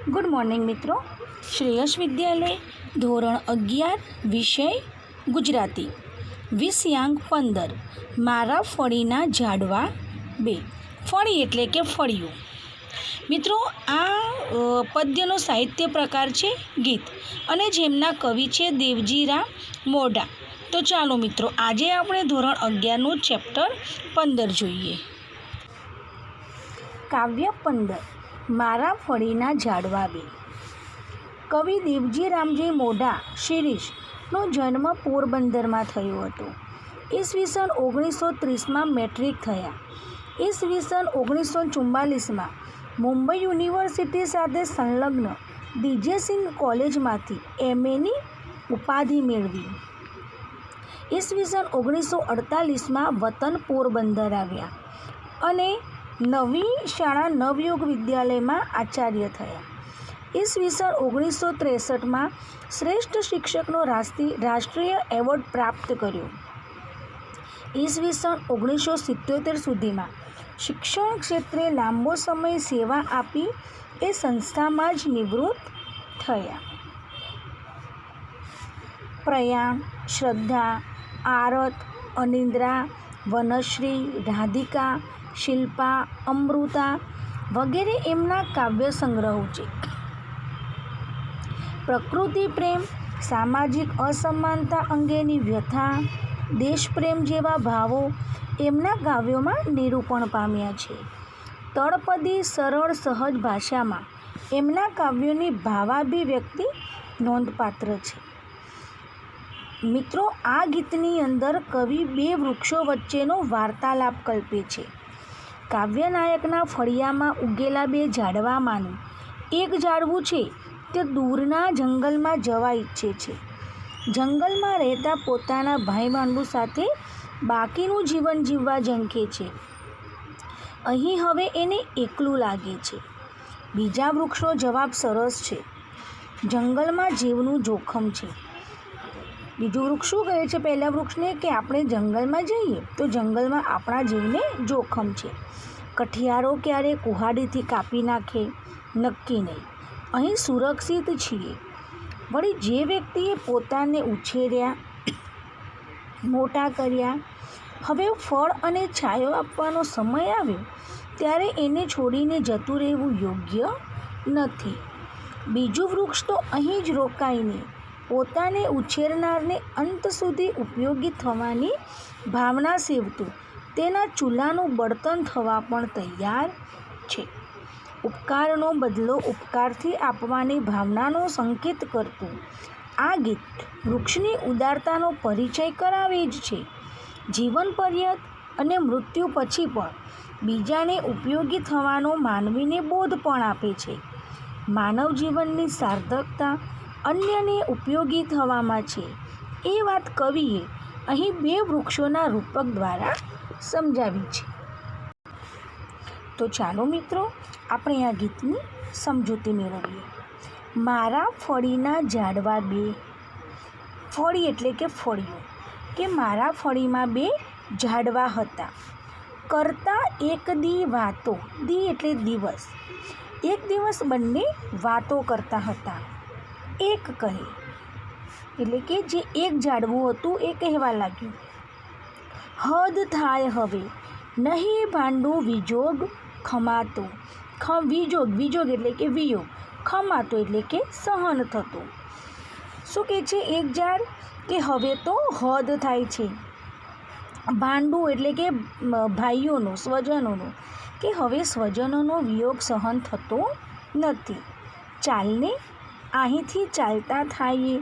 Good morning મિત્રો. શ્રેયસ વિદ્યાલય ધોરણ 11 વિષય ગુજરાતી વિષયાંક 15 મારા ફળીના ઝાડવા 2. ફળી એટલે કે ફળિયું. મિત્રો, આ પદ્યનો સાહિત્ય પ્રકાર છે ગીત અને જેમના કવિ છે દેવજીરામ મોઢા. તો ચાલો મિત્રો, આજે આપણે ધોરણ 11નું ચેપ્ટર 15 જોઈએ. કાવ્ય 15 મારા ફળીના ઝાડવા 2. કવિ દેવજીરામજી મોઢા શિરીષનો જન્મ પોરબંદરમાં થયો હતો. ઈસવીસન 1930માં મેટ્રિક થયા. ઈસવીસન 1944માં મુંબઈ યુનિવર્સિટી સાથે સંલગ્ન DJ સિંઘ કોલેજમાંથી MAની ઉપાધિ મેળવી. ઈસવીસન 1948માં વતન પોરબંદર આવ્યા અને નવી શાળા નવયુગ વિદ્યાલયમાં આચાર્ય થયા. ઈસવીસન 1963માં શ્રેષ્ઠ શિક્ષકનો રાષ્ટ્રીય એવોર્ડ પ્રાપ્ત કર્યો. ઈસવીસન 1977 સુધીમાં શિક્ષણ ક્ષેત્રે લાંબો સમય સેવા આપી એ સંસ્થામાં જ નિવૃત્ત થયા. પ્રયાણ, શ્રદ્ધા, આરત, અનિદ્રા, વનશ્રી, રાધિકા, શિલ્પા, અમૃતા વગેરે એમના કાવ્ય સંગ્રહો છે. પ્રકૃતિ પ્રેમ, સામાજિક અસમાનતા અંગેની વ્યથા, દેશપ્રેમ જેવા ભાવો એમના કાવ્યોમાં નિરૂપણ પામ્યા છે. તળપદી સરળ સહજ ભાષામાં એમના કાવ્યોની ભાવાભિવ્યક્તિ નોંધપાત્ર છે. મિત્રો, આ ગીતની અંદર કવિ બે વૃક્ષો વચ્ચેનો વાર્તાલાપ કલ્પે છે. કાવ્યનાયકના ફળિયામાં ઉગેલા બે ઝાડવામાંનું એક ઝાડવું છે તે દૂરના જંગલમાં જવા ઈચ્છે છે. જંગલમાં રહેતા પોતાના ભાઈબંધુ સાથે બાકીનું જીવન જીવવા ઝંખે છે. અહીં હવે એને એકલું લાગે છે. બીજા વૃક્ષનો જવાબ સરસ છે. જંગલમાં જીવનું જોખમ છે. બીજું વૃક્ષ શું કહે છે પહેલા વૃક્ષને કે આપણે જંગલમાં જઈએ તો જંગલમાં આપણા જીવને જોખમ છે. કઠિયારો ક્યારે કુહાડીથી કાપી નાખે નક્કી નહીં. અહીં સુરક્ષિત છીએ. વળી જે વ્યક્તિએ પોતાને ઉછેર્યા, મોટા કર્યા, હવે ફળ અને છાયો આપવાનો સમય આવ્યો ત્યારે એને છોડીને જતું રહેવું યોગ્ય નથી. બીજું વૃક્ષ તો અહીં જ રોકાઈને પોતાને ઉછેરનારને અંત સુધી ઉપયોગી થવાની ભાવના સેવતું તેના ચૂલાનું બળતણ થવા પણ તૈયાર છે. ઉપકારનો બદલો ઉપકારથી આપવાની ભાવનાનો સંકેત કરતું આ ગીત વૃક્ષની ઉદારતાનો પરિચય કરાવે જ છે. જીવન પર્યંત અને મૃત્યુ પછી પણ બીજાને ઉપયોગી થવાનો માનવીને બોધ પણ આપે છે. માનવ જીવનની સાર્થકતા અન્યને ઉપયોગી થવામાં છે એ વાત કવિએ અહીં બે વૃક્ષોના રૂપક દ્વારા સમજાવી છે. તો ચાલો મિત્રો, આપણે આ ગીતની સમજૂતી મેળવીએ. મારા ફળીના ઝાડવા 2. ફળી એટલે કે ફળિયું, કે મારા ફળીમાં 2 ઝાડવા હતા. કરતા એક દી વાતો, દી એટલે દિવસ. એક દિવસ બંને વાતો કરતા હતા. એક કહે એટલે કે જે એક ઝાડવું હતું એ કહેવા લાગ્યું, હદ થાય હવે, નહીં ભાંડું વિજોગ ખમાતો. વિજોગ એટલે કે વિયોગ, ખમાતો એટલે કે સહન થતું. શું કહે છે એક ઝાડ કે હવે તો હદ થાય છે. ભાંડું એટલે કે ભાઈઓનો, સ્વજનોનો, કે હવે સ્વજનોનો વિયોગ સહન થતો નથી. ચાલને અહીંથી ચાલતા થાઈએ,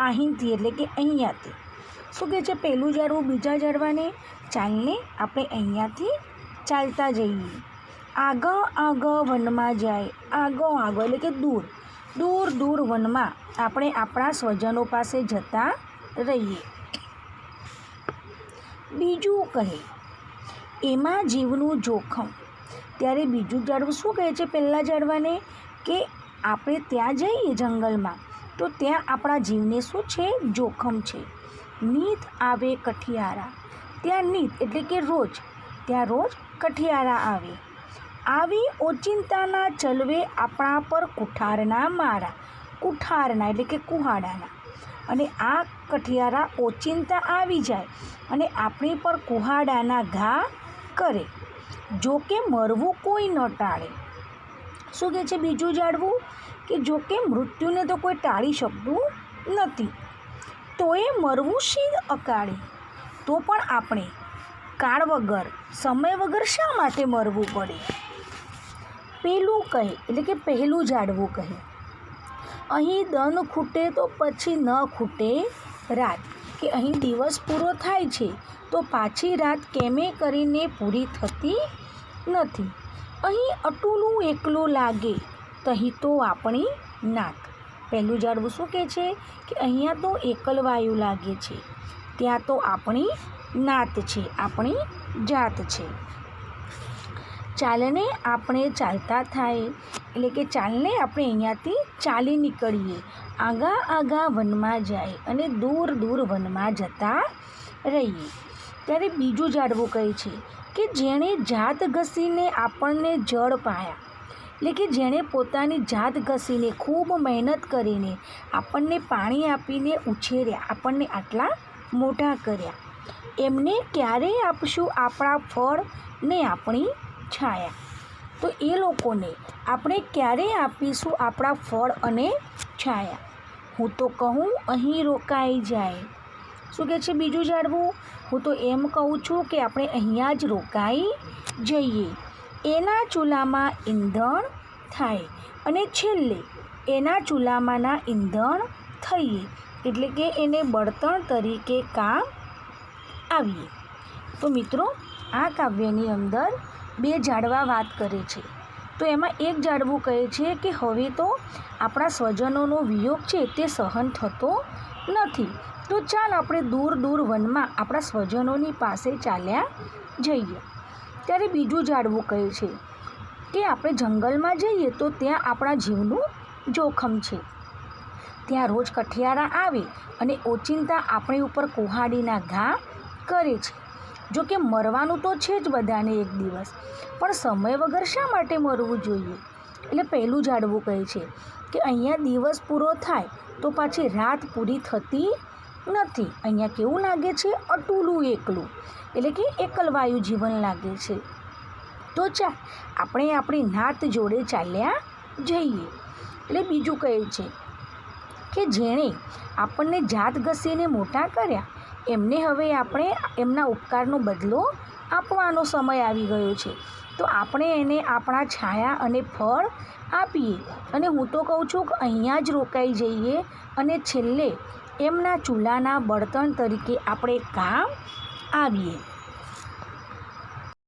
અહીંથી એટલે કે અહીંયાથી. શું કહે છે પહેલું ઝાડવું બીજા ઝાડવાને, ચાલને આપણે અહીંયાથી ચાલતા જઈએ. આગળ આગળ વનમાં જાય, આગળ આગળ એટલે કે દૂર દૂર દૂર વનમાં આપણે આપણા સ્વજનો પાસે જતા રહીએ. બીજું કહે એમાં જીવનું જોખમ. ત્યારે બીજું ઝાડવું શું કહે છે પહેલાં ઝાડવાને કે આપણે ત્યાં જઈએ જંગલમાં તો ત્યાં આપણા જીવને શું છે જોખમ છે. નીત આવે કઠિયારા. ત્યાં નીત એટલે કે રોજ, ત્યાં રોજ કઠિયારા આવે. આવી ઓચિંતાના ચલવે આપણા પર કુઠારના મારા, કુઠારના એટલે કે કુહાડાના, અને આ કઠિયારા ઓચિંતા આવી જાય અને આપણી પર કુહાડાના ઘા કરે, જોકે મરવું કોઈ ન ટાળે. શું કહે છે બીજું ઝાડવું? કે જોકે મૃત્યુને તો કોઈ ટાળી શકતું નથી, તો એ મરવું શી અકાળે. તો પણ આપણે કાળ વગર, સમય વગર શા માટે મરવું પડે? પેલું કહે એટલે કે પહેલું ઝાડવું કહે, અહીં દન ખૂટે તો પછી ન ખૂટે રાત. કે અહીં દિવસ પૂરો થાય છે તો પાછી રાત કેમે કરીને પૂરી થતી નથી. અહીં અટૂલું એકલું લાગે તહીં તો આપણી નાત. પહેલું ઝાડવું શું કહે છે? કે અહીંયા તો એકલવાયું લાગે છે, ત્યાં તો આપણી નાત છે, આપણી જાત છે. ચાલને આપણે ચાલતા થાય એટલે કે ચાલને આપણે અહીંયાથી ચાલી નીકળીએ, આગા આગા વનમાં જાય અને દૂર દૂર વનમાં જતા રહીએ. ત્યારે બીજું ઝાડવું કહે છે કે જેણે જાત ઘસીને આપણને જળ પાયા, એટલે કે જેણે પોતાની જાત ઘસીને ખૂબ મહેનત કરીને આપણને પાણી આપીને ઉછેર્યા, આપણને આટલા મોટા કર્યા, એમને ક્યારે આપશું આપણા ફળ ને આપણી છાયા. તો એ લોકોને આપણે ક્યારે આપીશું આપણા ફળ અને છાયા? હું તો કહું અહીં રોકાઈ જાય. શું કહે છે બીજું ઝાડવું? હું તો એમ કહું છું કે આપણે અહીંયા જ રોકાઈ જઈએ. એના ચૂલામાં ઈંધણ થાય અને છેલ્લે એના ચૂલામાંના ઈંધણ થઈએ, એટલે કે એને બળતણ તરીકે કામ આવીએ. તો મિત્રો, આ કાવ્યની અંદર બે ઝાડવા વાત કરે છે. તો એમાં એક ઝાડવું કહે છે કે હવે તો આપણા સ્વજનોનો વિયોગ છે તે સહન થતો નથી, તો ચાલ આપણે દૂર દૂર વનમાં આપણા સ્વજનોની પાસે ચાલ્યા જઈએ. ત્યારે બીજું ઝાડવું કહે છે કે આપણે જંગલમાં જઈએ તો ત્યાં આપણા જીવનું જોખમ છે, ત્યાં રોજ કઠિયારા આવે અને ઓચિંતા આપણી ઉપર કુહાડીના ઘા કરે છે. જો કે મરવાનું તો છે જ બધાને એક દિવસ, પણ સમય વગર શા માટે મરવું જોઈએ? એટલે પહેલું ઝાડવું કહે છે કે અહીંયા દિવસ પૂરો થાય તો પાછી રાત પૂરી થતી નથી. અહીંયા કેવું લાગે છે? અટૂલું એકલું, એટલે કે એકલવાયું જીવન લાગે છે. તો ચાલ આપણે આપણી નાત જોડે ચાલ્યા જઈએ. એટલે બીજું કહે છે કે જેણે આપણને જાત ઘસીને મોટા કર્યા એમને હવે આપણે એમના ઉપકારનો બદલો આપવાનો સમય આવી ગયો છે, તો આપણે એને આપણા છાયા અને ફળ આપીએ. અને હું તો કહું છું કે અહીંયા જ રોકાઈ જઈએ અને છેલ્લે એમના ચૂલાના બળતણ તરીકે આપણે કામ આવીએ.